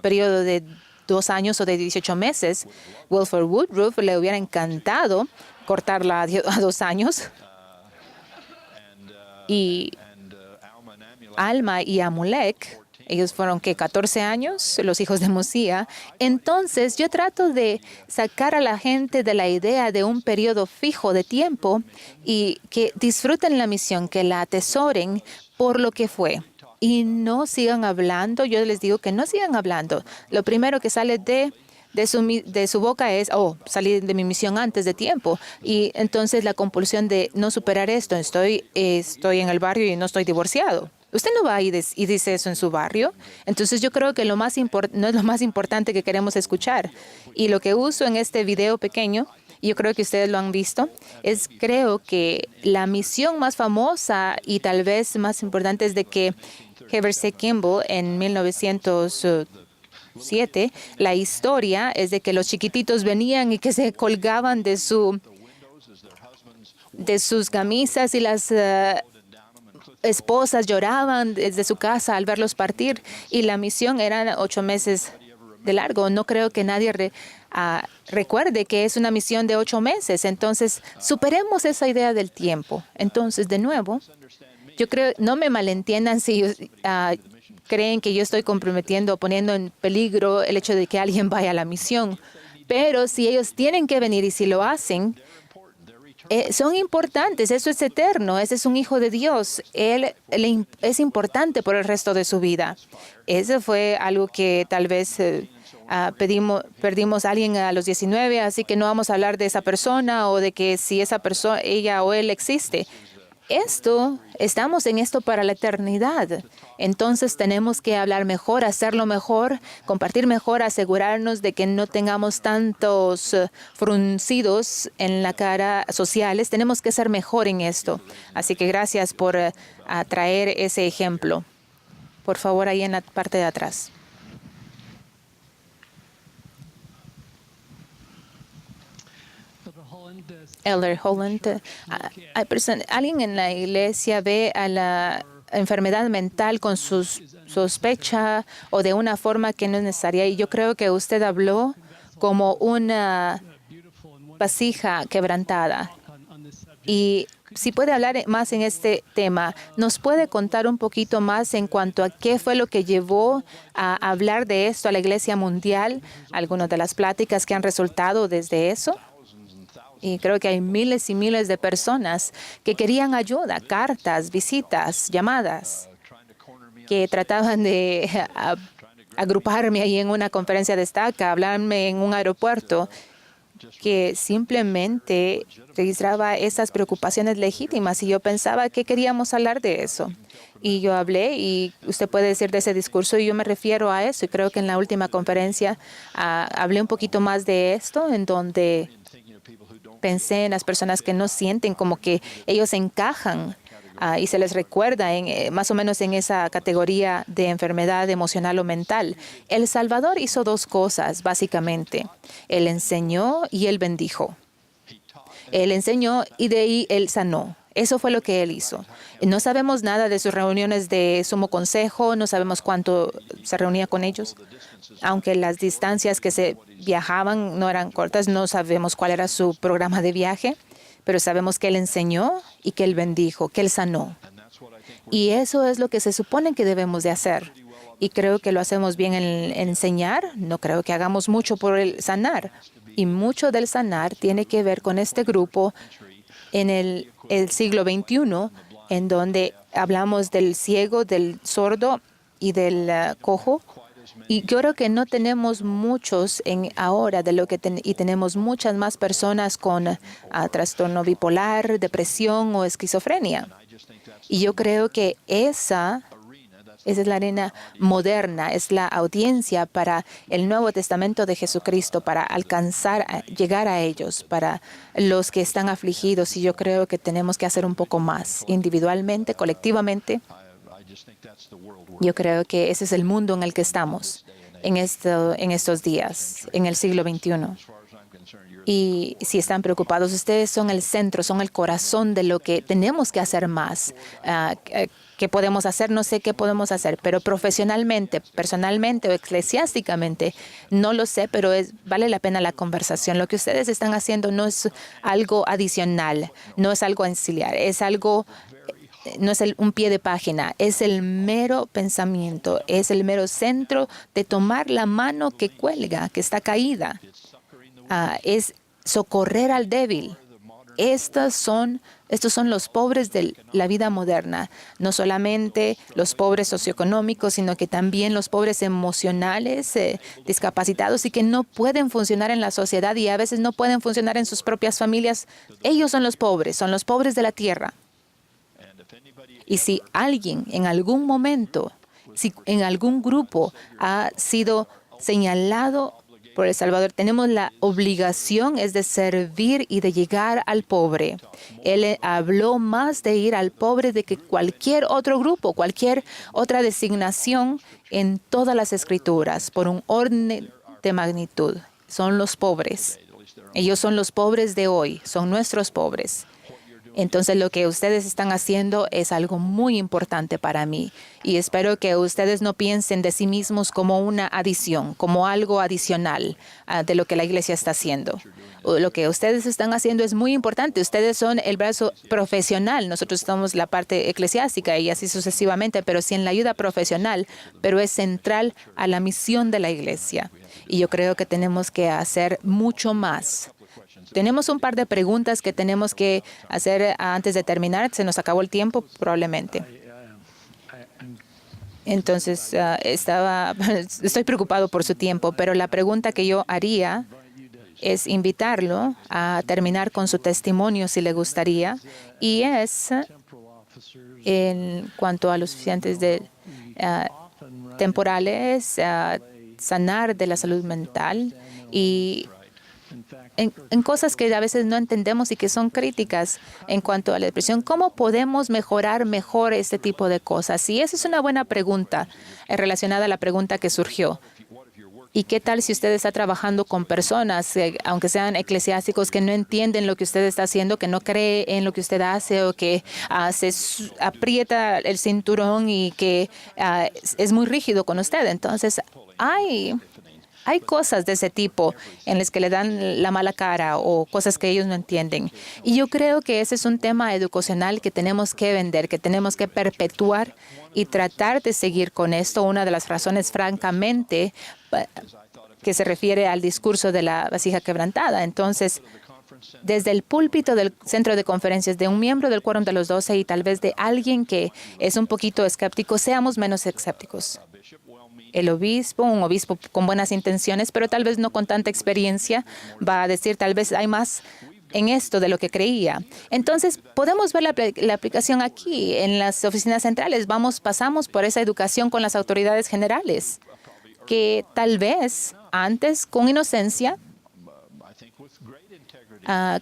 periodo de 2 años o de 18 meses. Wilford Woodruff le hubiera encantado cortarla a 2 años. Y Alma y Amulek, ellos fueron, ¿qué? 14 años, los hijos de Mosía. Entonces, yo trato de sacar a la gente de la idea de un periodo fijo de tiempo y que disfruten la misión, que la atesoren por lo que fue. Y no sigan hablando, yo les digo que no sigan hablando. Lo primero que sale de su boca es, salí de mi misión antes de tiempo. Y entonces la compulsión de no superar esto, estoy en el barrio y no estoy divorciado. Usted no va y dice eso en su barrio. Entonces yo creo que no es lo más importante que queremos escuchar. Y lo que uso en este video pequeño, y yo creo que ustedes lo han visto, creo que la misión más famosa y tal vez más importante es de que Heber C. Kimball en 1907, la historia es de que los chiquititos venían y que se colgaban de sus camisas y las esposas lloraban desde su casa al verlos partir, y la misión era 8 meses de largo. No creo que nadie recuerde que es una misión de 8 meses. Entonces, superemos esa idea del tiempo. Entonces, de nuevo, yo creo, no me malentiendan si creen que yo estoy comprometiendo o poniendo en peligro el hecho de que alguien vaya a la misión. Pero si ellos tienen que venir y si lo hacen, son importantes. Eso es eterno. Ese es un hijo de Dios. Él es importante por el resto de su vida. Eso fue algo que tal vez perdimos a alguien a los 19, así que no vamos a hablar de esa persona o de que si esa persona, ella o él existe. Estamos en esto para la eternidad. Entonces tenemos que hablar mejor, hacerlo mejor, compartir mejor, asegurarnos de que no tengamos tantos fruncidos en la cara sociales. Tenemos que ser mejor en esto. Así que gracias por traer ese ejemplo. Por favor, ahí en la parte de atrás. Elder Holland, alguien en la iglesia ve a la enfermedad mental con su sospecha o de una forma que no es necesaria. Y yo creo que usted habló como una vasija quebrantada. Y si puede hablar más en este tema, ¿nos puede contar un poquito más en cuanto a qué fue lo que llevó a hablar de esto a la Iglesia Mundial? Algunas de las pláticas que han resultado desde eso. Y creo que hay miles y miles de personas que querían ayuda, cartas, visitas, llamadas, que trataban de agruparme ahí en una conferencia de estaca, hablarme en un aeropuerto, que simplemente registraba esas preocupaciones legítimas. Y yo pensaba que queríamos hablar de eso. Y yo hablé, y usted puede decir de ese discurso, y yo me refiero a eso. Y creo que en la última conferencia hablé un poquito más de esto, en donde pensé en las personas que no sienten como que ellos encajan y se les recuerda más o menos en esa categoría de enfermedad emocional o mental. El Salvador hizo 2 cosas, básicamente. Él enseñó y él bendijo. Él enseñó y de ahí él sanó. Eso fue lo que él hizo. No sabemos nada de sus reuniones de sumo consejo, no sabemos cuánto se reunía con ellos. Aunque las distancias que se viajaban no eran cortas, no sabemos cuál era su programa de viaje, pero sabemos que él enseñó y que él bendijo, que él sanó. Y eso es lo que se supone que debemos de hacer. Y creo que lo hacemos bien en enseñar. No creo que hagamos mucho por el sanar. Y mucho del sanar tiene que ver con este grupo en el siglo XXI, en donde hablamos del ciego, del sordo y del cojo. Y yo creo que no tenemos muchos ahora de lo que y tenemos muchas más personas con trastorno bipolar, depresión o esquizofrenia. Y yo creo que esa es la arena moderna, es la audiencia para el Nuevo Testamento de Jesucristo, para alcanzar, llegar a ellos, para los que están afligidos. Y yo creo que tenemos que hacer un poco más, individualmente, colectivamente. Yo creo que ese es el mundo en el que estamos en estos días, en el siglo XXI. Y si están preocupados, ustedes son el centro, son el corazón de lo que tenemos que hacer más. ¿Qué podemos hacer? No sé qué podemos hacer, pero profesionalmente, personalmente o eclesiásticamente, no lo sé, pero vale la pena la conversación. Lo que ustedes están haciendo no es algo adicional, no es algo auxiliar, es algo, no es un pie de página, es el mero pensamiento, es el mero centro de tomar la mano que cuelga, que está caída. Es socorrer al débil. Estos son los pobres de la vida moderna, no solamente los pobres socioeconómicos, sino que también los pobres emocionales, discapacitados y que no pueden funcionar en la sociedad y a veces no pueden funcionar en sus propias familias. Ellos son los pobres de la tierra. Y si alguien en algún momento, si en algún grupo ha sido señalado por El Salvador, tenemos la obligación es de servir y de llegar al pobre. Él habló más de ir al pobre de que cualquier otro grupo, cualquier otra designación en todas las escrituras, por un orden de magnitud. Son los pobres. Ellos son los pobres de hoy, son nuestros pobres. Entonces, lo que ustedes están haciendo es algo muy importante para mí y espero que ustedes no piensen de sí mismos como una adición, como algo adicional de lo que la iglesia está haciendo. Lo que ustedes están haciendo es muy importante. Ustedes son el brazo profesional. Nosotros somos la parte eclesiástica y así sucesivamente, pero sí en la ayuda profesional, pero es central a la misión de la iglesia. Y yo creo que tenemos que hacer mucho más. Tenemos un par de preguntas que tenemos que hacer antes de terminar. Se nos acabó el tiempo, probablemente. Entonces, estoy preocupado por su tiempo, pero la pregunta que yo haría es invitarlo a terminar con su testimonio, si le gustaría, y es en cuanto a los oficiantes temporales, sanar de la salud mental y en cosas que a veces no entendemos y que son críticas en cuanto a la depresión. ¿Cómo podemos mejorar mejor este tipo de cosas? Y esa es una buena pregunta relacionada a la pregunta que surgió. ¿Y qué tal si usted está trabajando con personas, aunque sean eclesiásticos, que no entienden lo que usted está haciendo, que no cree en lo que usted hace o que se aprieta el cinturón y que es muy rígido con usted? Entonces, hay cosas de ese tipo en las que le dan la mala cara o cosas que ellos no entienden. Y yo creo que ese es un tema educacional que tenemos que vender, que tenemos que perpetuar y tratar de seguir con esto. Una de las razones, francamente, que se refiere al discurso de la vasija quebrantada. Entonces, desde el púlpito del centro de conferencias de un miembro del Quórum de los 12 y tal vez de alguien que es un poquito escéptico, seamos menos escépticos. El obispo, un obispo con buenas intenciones, pero tal vez no con tanta experiencia, va a decir tal vez hay más en esto de lo que creía. Entonces, podemos ver la aplicación aquí en las oficinas centrales. Pasamos por esa educación con las autoridades generales, que tal vez antes, con inocencia,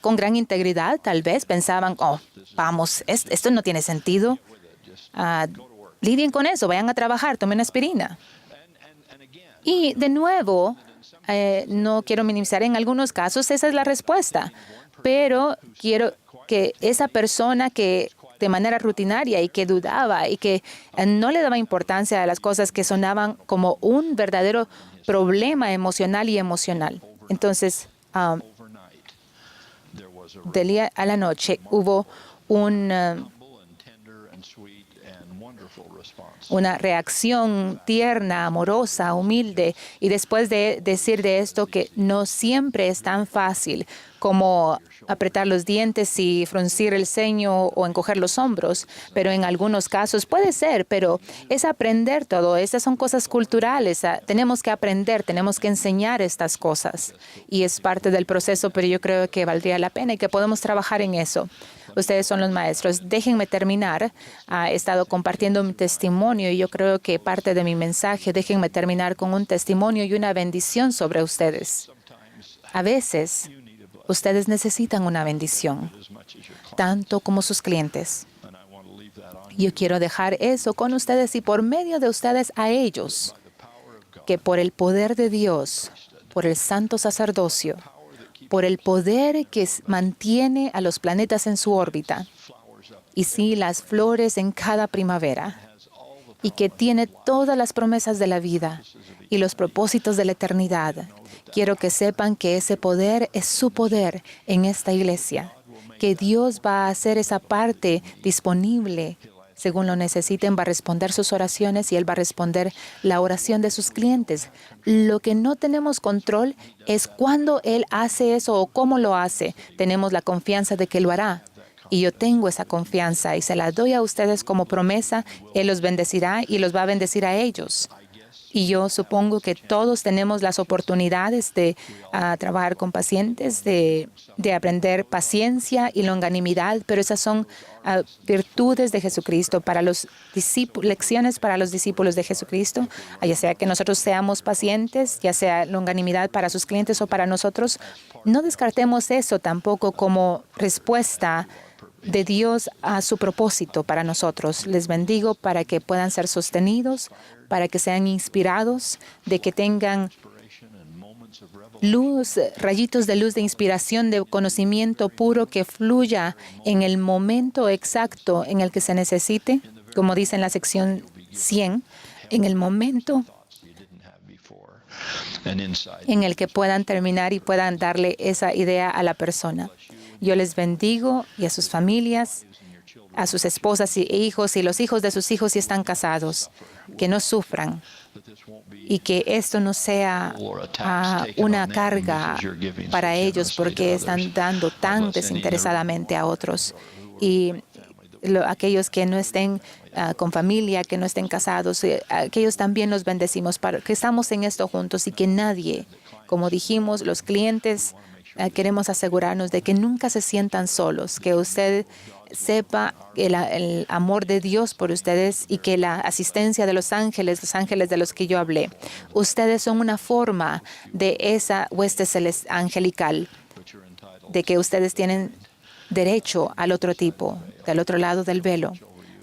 con gran integridad, tal vez pensaban, vamos, esto no tiene sentido. Lidien con eso, vayan a trabajar, tomen aspirina. Y de nuevo, no quiero minimizar, en algunos casos esa es la respuesta, pero quiero que esa persona que de manera rutinaria y que dudaba y que no le daba importancia a las cosas que sonaban como un verdadero problema emocional y emocional. Entonces, del día a la noche hubo un una reacción tierna, amorosa, humilde. Y después de decir de esto que no siempre es tan fácil como apretar los dientes y fruncir el ceño o encoger los hombros, pero en algunos casos puede ser, pero es aprender todo. Estas son cosas culturales. Tenemos que aprender, tenemos que enseñar estas cosas y es parte del proceso, pero yo creo que valdría la pena y que podemos trabajar en eso. Ustedes son los maestros. Déjenme terminar. He estado compartiendo mi testimonio y yo creo que parte de mi mensaje, déjenme terminar con un testimonio y una bendición sobre ustedes. A veces, ustedes necesitan una bendición, tanto como sus clientes. Yo quiero dejar eso con ustedes y por medio de ustedes a ellos, que por el poder de Dios, por el santo sacerdocio, por el poder que mantiene a los planetas en su órbita, y sí, las flores en cada primavera, y que tiene todas las promesas de la vida y los propósitos de la eternidad. Quiero que sepan que ese poder es su poder en esta iglesia, que Dios va a hacer esa parte disponible según lo necesiten, va a responder sus oraciones y Él va a responder la oración de sus clientes. Lo que no tenemos control es cuándo Él hace eso o cómo lo hace. Tenemos la confianza de que lo hará. Y yo tengo esa confianza y se la doy a ustedes como promesa. Él los bendecirá y los va a bendecir a ellos. Y yo supongo que todos tenemos las oportunidades de trabajar con pacientes, de aprender paciencia y longanimidad, pero esas son virtudes de Jesucristo para los discípulos, lecciones para los discípulos de Jesucristo, ya sea que nosotros seamos pacientes, ya sea longanimidad para sus clientes o para nosotros. No descartemos eso tampoco como respuesta de Dios a su propósito para nosotros. Les bendigo para que puedan ser sostenidos, para que sean inspirados, de que tengan luz, rayitos de luz de inspiración, de conocimiento puro que fluya en el momento exacto en el que se necesite, como dice en la sección 100, en el momento en el que puedan terminar y puedan darle esa idea a la persona. Yo les bendigo y a sus familias, a sus esposas e hijos y los hijos de sus hijos si están casados, que no sufran y que esto no sea una carga para ellos porque están dando tan desinteresadamente a otros. Y aquellos que no estén con familia, que no estén casados, aquellos también los bendecimos para que estamos en esto juntos y que nadie, como dijimos, los clientes, queremos asegurarnos de que nunca se sientan solos, que usted sepa el amor de Dios por ustedes y que la asistencia de los ángeles de los que yo hablé, ustedes son una forma de esa hueste angelical, de que ustedes tienen derecho al otro tipo, del otro lado del velo,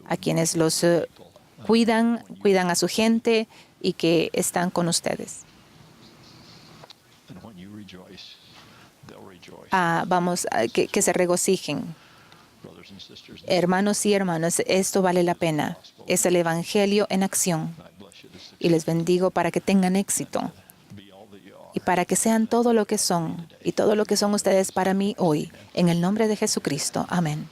a quienes los cuidan a su gente y que están con ustedes. Que se regocijen. Hermanos y hermanas, esto vale la pena. Es el Evangelio en acción. Y les bendigo para que tengan éxito y para que sean todo lo que son y todo lo que son ustedes para mí hoy. En el nombre de Jesucristo. Amén.